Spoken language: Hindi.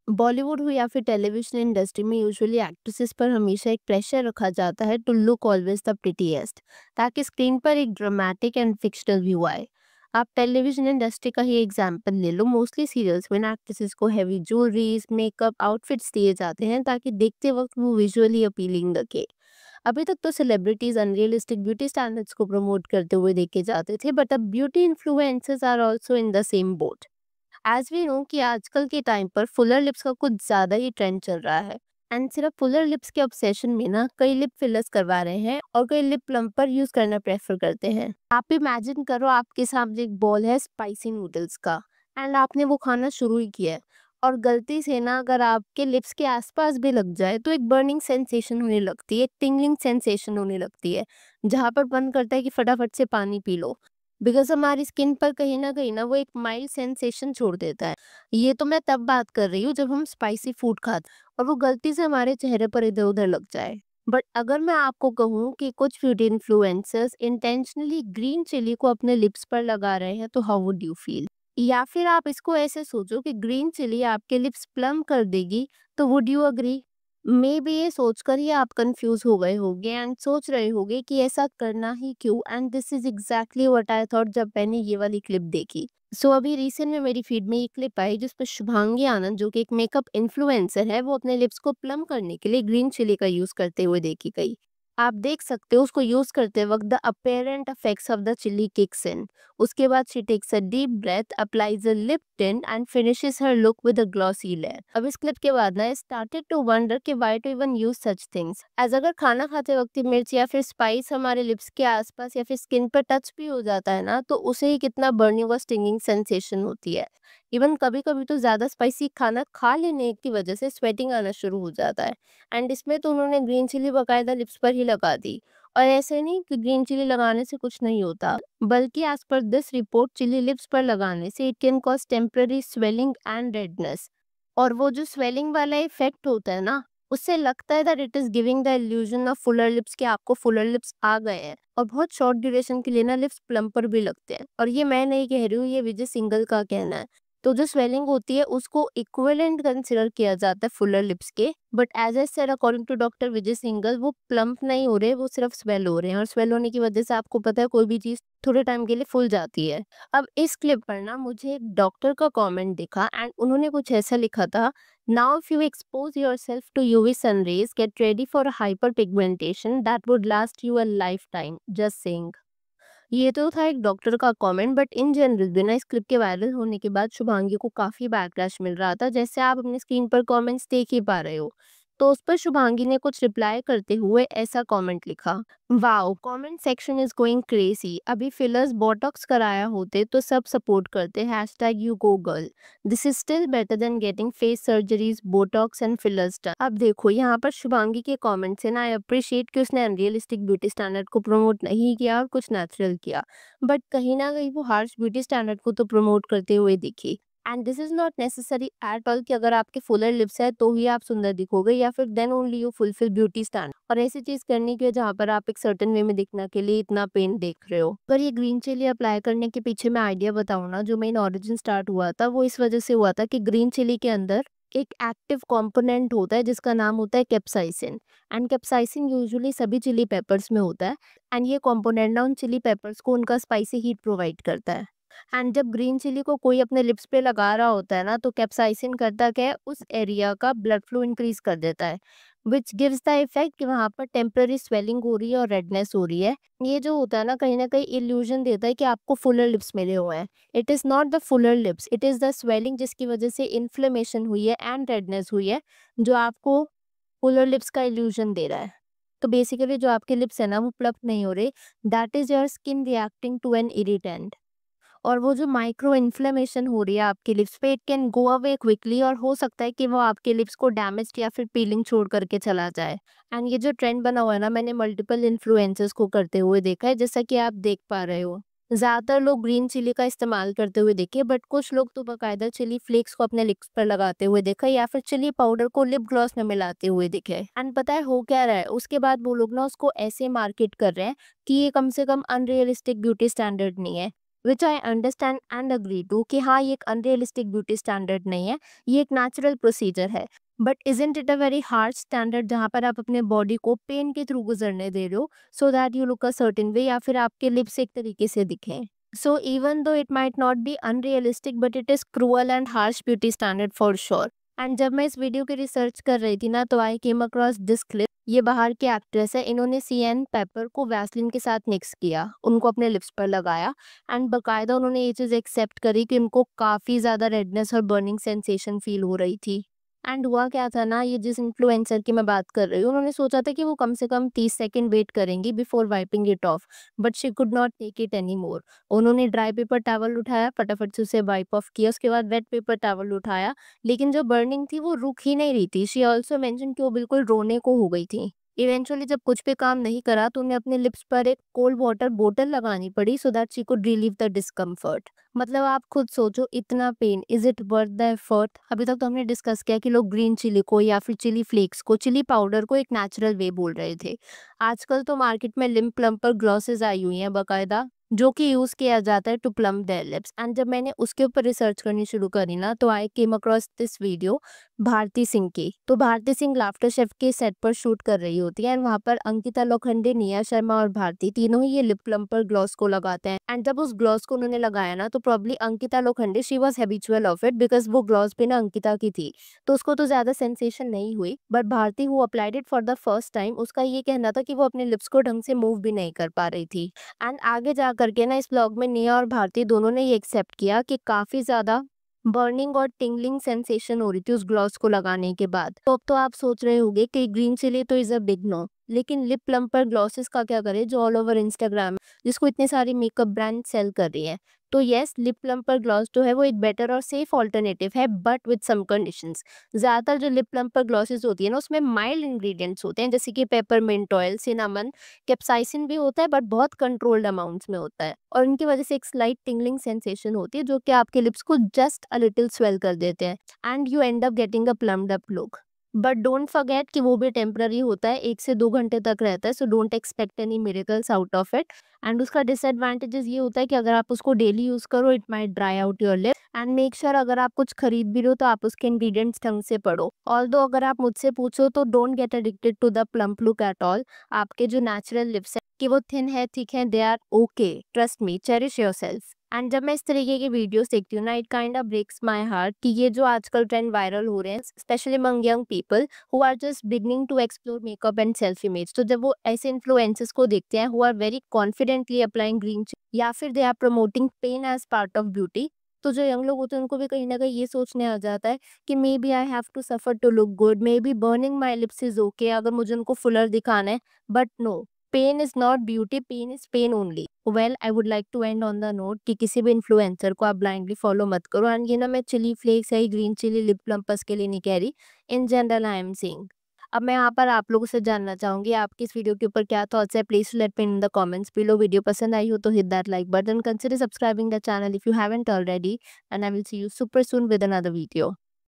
बॉलीवुड हो या फिर टेलीविजन इंडस्ट्री में यूजुअली एक्ट्रेसेस पर हमेशा एक प्रेशर रखा जाता है to look always the prettiest, ताकि स्क्रीन पर एक ड्रामेटिक एंड फिक्शनल व्यू आए। आप टेलीविजन इंडस्ट्री का ही एग्जांपल ले लो, मोस्टली सीरियल्स में एक्ट्रेसेस को हैवी ज्वेलरीज, मेकअप, आउटफिट्स दिए जाते हैं ताकि देखते वक्त वो विजुअली अपीलिंग लगे। अभी तक तो सेलिब्रिटीज अनरियलिस्टिक ब्यूटी स्टैंडर्ड्स को प्रमोट करते हुए देखे जाते थे, बट अब beauty influencers are also in the same boat. As we know कि आजकल के टाइम पर फुलर लिप्स का कुछ ज्यादा ही ट्रेंड चल रहा है। एंड सिर्फ फुलर लिप्स के ऑब्सेशन में ना कई लिप फिलर्स करवा रहे हैं और कई लिप प्लम्पर यूज करना प्रेफर करते हैं। आप इमेजिन करो, आपके सामने एक बॉल है स्पाइसी नूडल्स का, एंड आपने वो खाना शुरू ही किया है, और गलती से ना अगर आपके लिप्स के आसपास भी लग जाए तो एक बर्निंग सेंसेशन होने लगती है, एक टिंगलिंग सेंसेशन होने लगती है, जहाँ पर मन करता है कि फटाफट से पानी पी लो। बिकॉज़ हमारी स्किन पर कहीं न कहीं ना वो एक माइल्ड सेंसेशन छोड़ देता है। ये तो मैं तब बात कर रही हूँ जब हम स्पाइसी फूड खाते और वो गलती से हमारे चेहरे पर इधर-उधर लग जाए। बट अगर मैं आपको कहूँ कि कुछ beauty influencers intentionally green chilli को अपने लिप्स पर लगा रहे हैं, तो हाउ वुड यू फील? या फिर आप इसको ऐसे सोचो कि ग्रीन चिली आपके लिप्स प्लम कर देगी, तो would you agree? Maybe ये सोचकर ही आप कंफ्यूज हो गए होंगे एंड सोच रहे होंगे कि ऐसा करना ही क्यों, and this is exactly what I thought जब मैंने ये वाली क्लिप देखी। सो अभी रिसेंट में मेरी फीड में ये क्लिप आई जिस पर शुभांगी आनंद, जो कि एक मेकअप इन्फ्लुएंसर है, वो अपने लिप्स को प्लम करने के लिए ग्रीन चिली का यूज करते हुए देखी गई। आप देख सकते हो उसको यूज करते वक्त the apparent effects of the chilli kicks in. उसके बाद she takes a deep breath, applies a lip tint and finishes her look with a glossy layer. अब इस क्लिप के बाद ना स्टार्टेड टू वंडर कि why to even use such things, as अगर खाना खाते वक्त मिर्च या फिर स्पाइस हमारे लिप्स के आसपास या फिर स्किन पर टच भी हो जाता है ना, तो उसे ही कितना बर्निंग और स्टिंगिंग सेंसेशन होती है। इवन कभी कभी तो ज्यादा स्पाइसी खाना खा लेने की वजह से स्वेटिंग आना शुरू हो जाता है। एंड इसमें तो उन्होंने ग्रीन चिली बकायदा लिप्स पर ही लगा दी। और ऐसे नहीं कि ग्रीन चिली लगाने से कुछ नहीं होता, बल्कि as per this report chilli lips पर लगाने से it can cause temporary swelling and redness. और वो जो स्वेलिंग वाला इफेक्ट होता है ना, उससे लगता है that it is giving the illusion of Fuller lips, कि आपको फुलर लिप्स आ गए हैं। और बहुत शॉर्ट ड्यूरेशन के लिए ना लिप्स प्लम्पर भी लगते हैं, और ये मैं नहीं कह रही हूँ, ये विजय सिंगल का कहना है। तो जो स्वेलिंग होती है उसको इक्विवेलेंट कंसिडर किया जाता है फुलर लिप्स के, but as I said according to doctor Vijay Singhal, वो प्लम्प नहीं हो रहे, वो सिर्फ स्वेल हो रहे हैं, और स्वेल होने की वजह से आपको पता है कोई भी चीज थोड़े टाइम के लिए फूल जाती है। अब इस क्लिप पर ना मुझे एक डॉक्टर का कमेंट दिखा एंड उन्होंने कुछ ऐसा लिखा था, now if you expose yourself to UV sun rays, get ready for hyper pigmentation that would last you a lifetime, just saying. ये तो था एक डॉक्टर का कमेंट, बट इन जनरल बिना इस क्लिप के वायरल होने के बाद शुभांगी को काफी बैकलैश मिल रहा था, जैसे आप अपनी स्क्रीन पर कमेंट्स देख ही पा रहे हो। तो उस पर शुभांगी ने कुछ रिप्लाई करते हुए ऐसा कमेंट लिखा, wow comment section is going crazy, अभी फिलर्स बोटॉक्स कराया होते तो सब सपोर्ट करते, hashtag you go girl, this is still better than getting face surgeries, Botox and fillers done. अब देखो यहाँ पर शुभांगी के कमेंट से ना आई अप्रिशिएट कि उसने अनरियलिस्टिक ब्यूटी स्टैंडर्ड को प्रमोट नहीं किया और कुछ नेचुरल किया, बट कहीं ना कहीं वो हार्श ब्यूटी स्टैंडर्ड को तो प्रमोट करते हुए दिखी। And this is not necessary at all कि अगर आपके फुलर लिप्स है तो ही आप सुंदर दिखोगे, या फिर then only you fulfil beauty standard, और ऐसी चीज करने की जहाँ पर आप एक सर्टेन वे में दिखने के लिए इतना पेन देख रहे हो। पर ये ग्रीन चिली अप्लाई करने के पीछे मैं आइडिया बताऊँ ना, जो मेन ओरिजिन स्टार्ट हुआ था वो इस वजह से हुआ था कि ग्रीन चिली के अंदर एक एक्टिव कंपोनेंट होता है जिसका नाम होता है कैप्साइसिन। एंड कैप्साइसिन यूजुअली सभी चिली पेपर्स में होता है, एंड ये कंपोनेंट ना उन चिली पेपर्स को उनका स्पाइसी हीट प्रोवाइड करता है। एंड जब ग्रीन चिली को कोई अपने लिप्स पे लगा रहा होता है ना, तो कैप्साइसिन करता क्या है, उस एरिया का ब्लड फ्लो इंक्रीज कर देता है, विच गिव्स द इफेक्ट कि वहां पर टेम्पररी स्वेलिंग हो रही है और रेडनेस हो रही है। ये जो होता है ना कहीं इल्यूजन देता है कि आपको फुलर लिप्स मिले हुए हैं। It is not the Fuller lips, it is the swelling जिसकी वजह से इन्फ्लेमेशन हुई है एंड रेडनेस हुई है, जो आपको फुलर लिप्स का इल्यूजन दे रहा है। तो बेसिकली जो आपके लिप्स है ना वो प्लप नहीं हो रहे, that is your skin reacting to an irritant. और वो जो माइक्रो इन्फ्लेमेशन हो रही है आपके लिप्स पे, it can go away quickly, और हो सकता है कि वो आपके लिप्स को डैमेज या फिर पीलिंग छोड़ करके चला जाए। एंड ये जो ट्रेंड बना हुआ है ना, मैंने मल्टीपल इन्फ्लुएंसर्स को करते हुए देखा है, जैसा कि आप देख पा रहे हो। ज्यादातर लोग ग्रीन चिली का इस्तेमाल करते हुए देखे, बट कुछ लोग तो बकायदा चिली फ्लेक्स को अपने लिप्स पर लगाते हुए देखा, या फिर चिली पाउडर को लिप ग्लॉस में मिलाते हुए दिखे। एंड पता है हो क्या रहा है, उसके बाद वो लोग ना उसको ऐसे मार्केट कर रहे हैं कि ये कम से कम अनरियलिस्टिक ब्यूटी स्टैंडर्ड नहीं है, which I understand and agree to कि हाँ ये एक अनरियलिस्टिक ब्यूटी स्टैंडर्ड नहीं है, ये एक नेचुरल प्रोसीजर है। But isn't it a very hard standard जहाँ पर आप अपने बॉडी को पेन के थ्रू गुजरने दे रहे हो so that you look a certain way या फिर आपके लिप्स एक तरीके से दिखें। So even though it might not be unrealistic but it is cruel and harsh beauty standard for sure. And जब मैं इस वीडियो की रिसर्च कर रही थी ना तो I came across this clip. ये बाहर की एक्ट्रेस है, इन्होंने CN पेपर को वैसलीन के साथ मिक्स किया, उनको अपने लिप्स पर लगाया एंड बकायदा उन्होंने ये चीज़ एक्सेप्ट करी कि उनको काफ़ी ज़्यादा रेडनेस और बर्निंग सेंसेशन फील हो रही थी। एंड हुआ क्या था ना, ये जिस इन्फ्लुएंसर की मैं बात कर रही हूँ उन्होंने सोचा था कि वो कम से कम 30 सेकंड वेट करेंगी before wiping it off, but she could not take it any more. उन्होंने ड्राई पेपर टॉवल उठाया, फटाफट से उसे वाइप ऑफ किया, उसके बाद वेट पेपर टॉवल उठाया, लेकिन जो बर्निंग थी वो रुक ही नहीं रही थी। शी ऑल्सो मेंशन कि वो बिल्कुल रोने को हो गई थी। इवेंचुअली जब कुछ भी काम नहीं करा तो उन्हें अपने लिप्स पर एक कोल्ड वाटर बोतल लगानी पड़ी so that she could relieve the discomfort. मतलब आप खुद सोचो, इतना pain, is it worth the effort? अभी तक तो हमने डिस्कस किया कि लोग ग्रीन चिली को या फिर चिली फ्लेक्स को, चिली पाउडर को एक नेचुरल वे बोल रहे थे। आजकल तो मार्केट में लिप प्लम्पर ग्लॉसेस आई हुई हैं बकायदा, जो कि यूज किया जाता है to plump their lips. And जब मैंने उसके ऊपर रिसर्च करनी शुरू करी ना तो I came across this video Bharti Singh की। तो भारती सिंह लाफ्टर शेफ के सेट पर शूट कर रही होती है एंड वहाँ पर अंकिता लोखंडे, निया शर्मा और भारती तीनों ही ये लिप प्लम्पर ग्लॉस को लगाते हैं। एंड जब उस ग्लॉस को उन्होंने लगाया ना तो probably Ankita Lokhande she was habitual of it because वो ग्लॉस भी ना अंकिता की थी, तो उसको तो ज्यादा सेंसेशन नहीं हुई। But Bharti who applied it for the first time, उसका ये कहना था कि वो अपने लिप्स को ढंग से मूव भी नहीं कर पा रही थी। एंड आगे जा करके ना इस ब्लॉग में निया और भारती दोनों ने ये एक्सेप्ट किया कि काफी ज्यादा बर्निंग और टिंगलिंग सेंसेशन हो रही थी उस ग्लॉस को लगाने के बाद। तो अब तो आप सोच रहे होंगे कि ग्रीन चिली तो इज अ बिग नो, लेकिन लिप प्लम्पर ग्लॉसेस का क्या करें जो ऑल ओवर इंस्टाग्राम जिसको इतने सारी मेकअप ब्रांड सेल कर रही है। तो येस, लिप प्लम्पर ग्लॉस जो है वो एक बेटर और सेफ ऑल्टरनेटिव है बट विद सम कंडीशंस। ज्यादातर जो लिप प्लम्पर ग्लॉसेस होती है ना उसमें माइल्ड इंग्रेडिएंट्स होते हैं जैसे कि पेपरमिंट ऑयल, सिनामन, कैप्साइसिन भी होता है बट बहुत कंट्रोल्ड अमाउंट्स में होता है, और इनकी वजह से एक स्लाइट टिंगलिंग सेंसेशन होती है जो कि आपके लिप्स को जस्ट अ लिटिल स्वेल कर देते हैं and you end up getting a plumped up look. But don't forget कि वो भी टेम्पररी होता है, 1 से 2 घंटे तक रहता है, so don't expect any miracles out of it. And उसका डिसएडवांटेजेस ये होता है कि अगर आप उसको डेली यूज करो it might dry out your lip. And make sure अगर आप कुछ खरीद भी रहे हो तो आप उसके इंग्रेडिएंट्स ढंग से पढ़ो। ऑल्दो अगर आप मुझसे पूछो तो don't get addicted to the plump look at all. आपके जो नेचुरल लिप्स है कि वो थिन है, थिक है, they are okay, trust me, cherish yourself. And जब मैं इस तरीके की वीडियोस देखती हूँ ना it kind of breaks my heart कि ये जो आजकल ट्रेंड वायरल हो रहे हैं specially among young people who are just beginning to explore makeup and self image, तो जब वो ऐसे इन्फ्लुएंसर्स को देखते हैं who are very confidently applying green या फिर they are promoting pain as part of beauty, तो जो यंग लोग होते हैं उनको भी कहीं ना कहीं ये सोचने आ जाता है कि maybe I have to suffer to look good, maybe burning my lips is okay अगर मुझे उनको फुलर दिखाना है। But no, pain is not beauty, pain is pain only. Well I would like to end on the note कि किसी भी इन्फ्लुएंसर को आप ब्लाइंडली फॉलो मत करो। एंड ये ना मैं चिली फ्लेक्स या ग्रीन चिली लिप प्लम्पर्स के लिए नहीं कह रही, in general I am saying. अब मैं यहाँ पर आप लोगों से जानना चाहूंगी आपकी इस वीडियो के ऊपर क्या थॉट्स है, please let me in the comments below. Video पसंद आई हो तो hit that like button, consider subscribing the channel if you haven't already, and I will see you super soon with another video.